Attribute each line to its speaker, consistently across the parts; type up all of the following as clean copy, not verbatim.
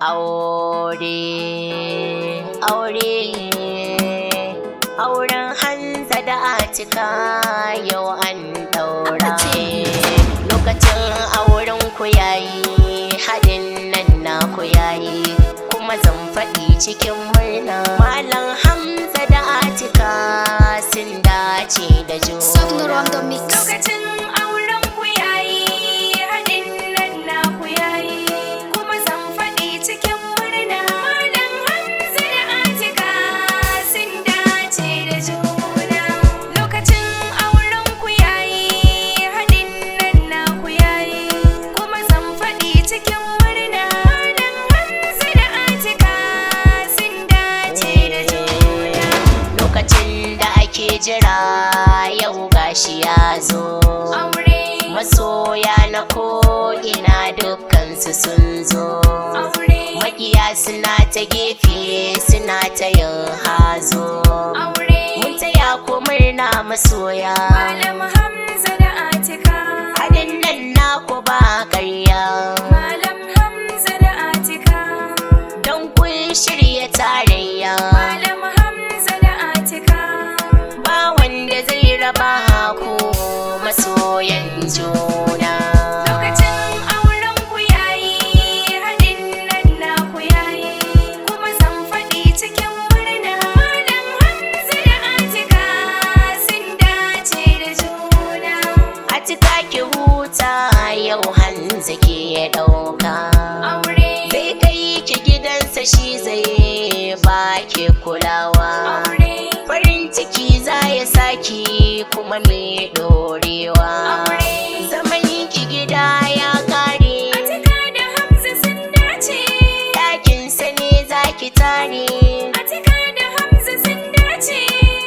Speaker 1: aure auren Hanza da Atika yau an daura. Lokacin auren ku yayi, haɗin nan na ku yayi, kuma zan faɗi cikin murna. Malam Hamza da Atika sun dace da juna.
Speaker 2: Lokacin auren ku yayi, haɗin nan na ku yayi, kuma zan faɗi cikin murna. Malam Hamza da Atika sun dace da juna. Lokacin auren ku yayi, haɗin nan na ku yayi, kuma zan faɗi cikin murna. Malam Hamza da Atika sun dace da juna.
Speaker 1: Lokacin da ake jira yau gashi ya zo.
Speaker 2: Aure,
Speaker 1: Masoya na ko'ina dukkansu sun zo.
Speaker 2: aure,
Speaker 1: Makiya suna ta gefe suna ta yin hazo.
Speaker 2: aure.
Speaker 1: Mun taya ku murna masoya.
Speaker 2: Malam Hamza da Atika,
Speaker 1: Haɗin nan naku ba ƙarya.
Speaker 2: Malam Hamza da Atika,
Speaker 1: Don kun shirya tarayya.
Speaker 2: Malam Hamza da Atika.
Speaker 1: Ba wanda zai raba ku masoyan juna.
Speaker 2: Lokacin auren ku yayi, haɗin nan na ku yayi, kuma zan faɗi cikin murna. Malam Hamza da Atika sun dace da juna.
Speaker 1: Atika ki huta yau Hanza ke ɗauka.
Speaker 2: Aure,
Speaker 1: Zai kai ki gidansa shi zai ba ki kulawa.
Speaker 2: aure,
Speaker 1: Farin ciki za ya saki kuma mai ɗorewa.
Speaker 2: aure.
Speaker 1: Zaman ki gida ya kare,
Speaker 2: Atika da Hamza sun dace.
Speaker 1: ɗakinsa ne za ki tare.
Speaker 2: Atika da Hamza sun dace.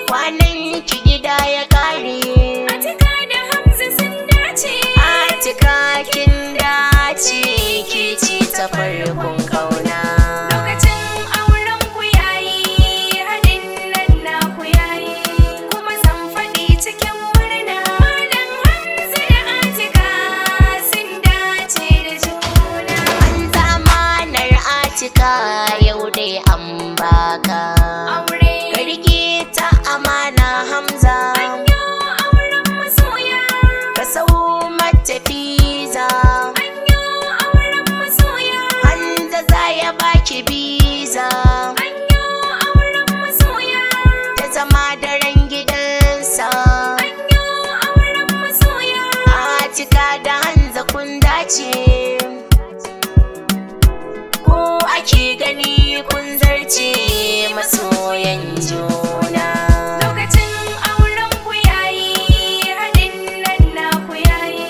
Speaker 1: Kwanan ki gida ya kare.
Speaker 2: Atika da Hamza sun dace.
Speaker 1: Atika kin dace ki ci ta farkon kauna.
Speaker 2: Lokacin auren ku yayi, haɗin nan na ku yayi, kuma zan faɗi cikin murna. Malam Hamza da Atika sun dace da juna.
Speaker 1: An zamanar Atika yau dai an baka.
Speaker 2: Aure,
Speaker 1: Ka rike ta amana Hamza.
Speaker 2: anyo auren masoya.
Speaker 1: Ka sau mata fiza.
Speaker 2: Anyo auren masoya.
Speaker 1: Hanza za ya baki biza.
Speaker 2: Anyo auren masoya.
Speaker 1: Ta zama daren gidansa.
Speaker 2: Anyo auren masoya.
Speaker 1: Atika da Hanza kun dace. Ko ake gani kun zarce masoyan juna.
Speaker 2: Lokacin auren ku yayi, haɗin nan na ku yayi,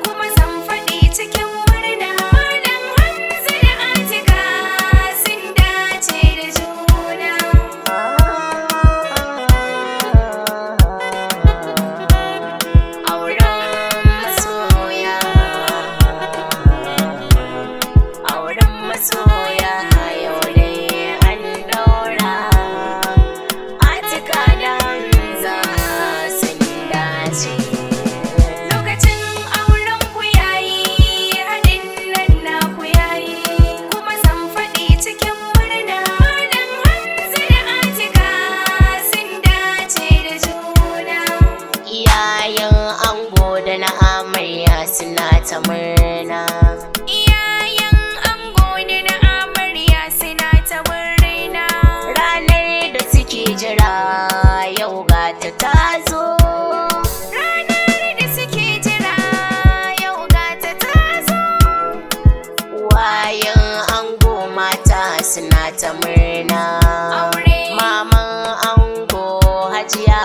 Speaker 2: kuma zan faɗi cikin murna. Malam Hamza da Atika sun dace da juna.
Speaker 1: Auren masoya. Auren masoya yau dai an daura. Atika da Hanza sun dace.
Speaker 2: Lokacin auren ku yayi, haɗin nan na ku yayi, kuma zan faɗi cikin murna. Malam Hamza da Atika sun dace da juna.
Speaker 1: Iyayen ango da na amarya suna ta murna.
Speaker 2: Iyayen ango da na amarya suna ta murna.
Speaker 1: Ranar da suke jira yau gata ta zo.
Speaker 2: Ranar da suke jira yau gata ta zo.
Speaker 1: Wayan ango mata suna ta murna.
Speaker 2: Aure,
Speaker 1: Maman ango Hajiya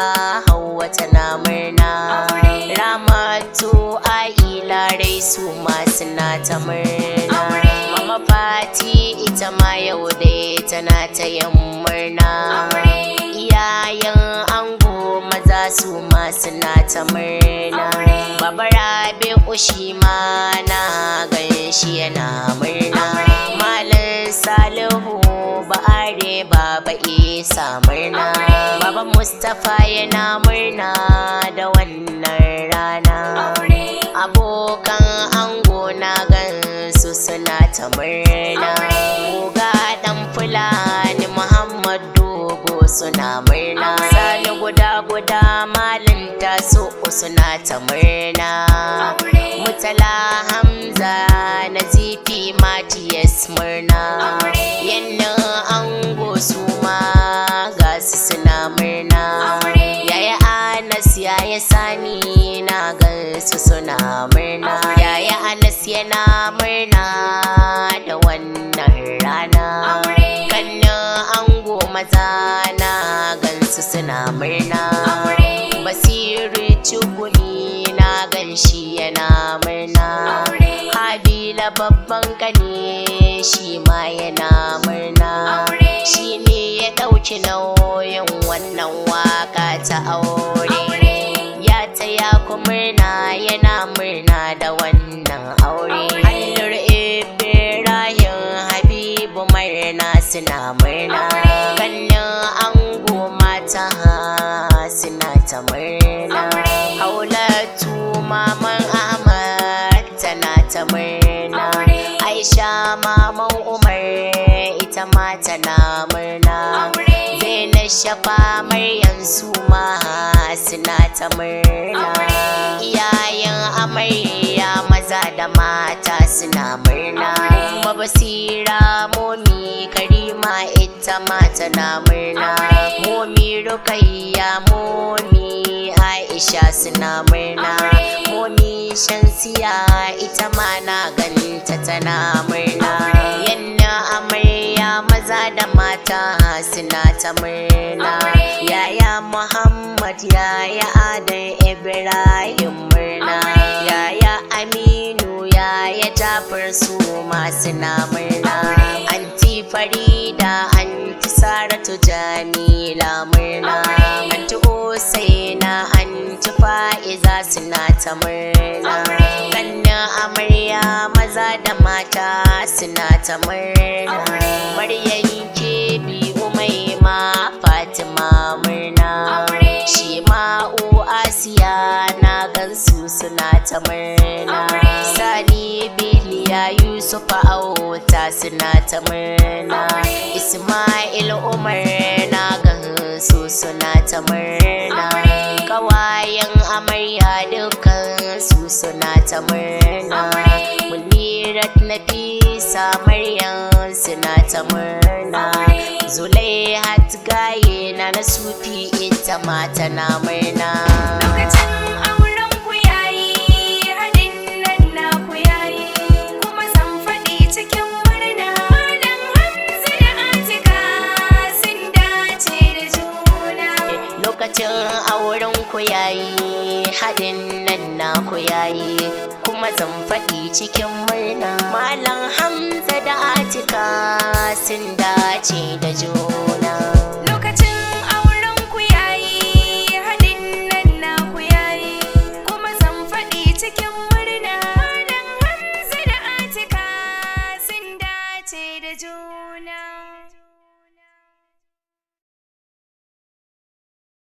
Speaker 1: Hauwa tana murna.
Speaker 2: Aure.
Speaker 1: Ramatu Aila rai su ma suna ta murna.
Speaker 2: Aure.
Speaker 1: Mama Fati ita ma yau dai tana ta yin murna.
Speaker 2: Aure.
Speaker 1: Iyayen ango maza su ma suna ta murna.
Speaker 2: Aure.
Speaker 1: Baba Rabi'u shi ma na gan shi yana murna.
Speaker 2: Aure.
Speaker 1: Malam Salihu Ba'are Baba Isa murna.
Speaker 2: Aure.
Speaker 1: Baba Mustapha yana murna da wannan rana.
Speaker 2: aure,
Speaker 1: Abokan ango na gan su suna ta murna.
Speaker 2: Aure.
Speaker 1: suna murna. Sani guda malin taso suna ta murna. Mutala Hamza na zifi Matiyas murna. Yannan ango su ma ga su suna murna. Yaya Anas yaya Sani na gansu suna murna. Yaya Anas yana murna da wannan rana. Kannan ango maza na gansu suna murna. Basiru Cuguni na ganshi yana murna. Habila babban kane shi ma yana murna. Shi ne ya ɗauki nauyin wannan waka ta aure. Ya taya ku murna yana murna da wannan aure. Hannur Ibrahim Habibu murna suna murna. Kannan ango mata suna ta murna. Haulatu maman Ahmad tana ta murna. Aisha maman Umar ita ma tana murna. Zainab Shafa Maryam su ma suna ta murna. Iyayen amarya maza da mata suna murna. Basira Momi Karima ita ma tana murna. Momi Rukayya Momi Aisha suna murna. Momi Shamsiya ita ma na ganta tana murna. Yanna amarya maza da mata suna ta murna. Yaya Muhammad yaya Adam Ibrahim murna. Yaya Aminu yaya Jafar su ma suna murna. Anti Farida Anti Saratu Jamila murna. Anti Usaina Anti Fa'iza suna ta murna. Kannan amarya maza da mata suna ta murna. Maryam Kebi Umaima Fatima murna. Shema'u Asiya na gansu suna ta murna. Sani Biliya Yusuf Auta suna ta murna. Ismail Umar na gansu suna ta murna. Kawayen amarya dukkan su suna ta murna. Munirat Nafisa Maryam suna ta murna. Zulaihat Gaye na Sufi ita ma tana murna.
Speaker 2: Lokacin auren ku yayi, haɗin nan na ku yayi, kuma zan faɗi cikin murna. Malam Hamza da Atika sun dace da juna.
Speaker 1: Lokacin auren ku yayi, haɗin nan na ku yayi, kuma zan faɗi cikin murna. Malam Hamza da Atika sun dace da juna.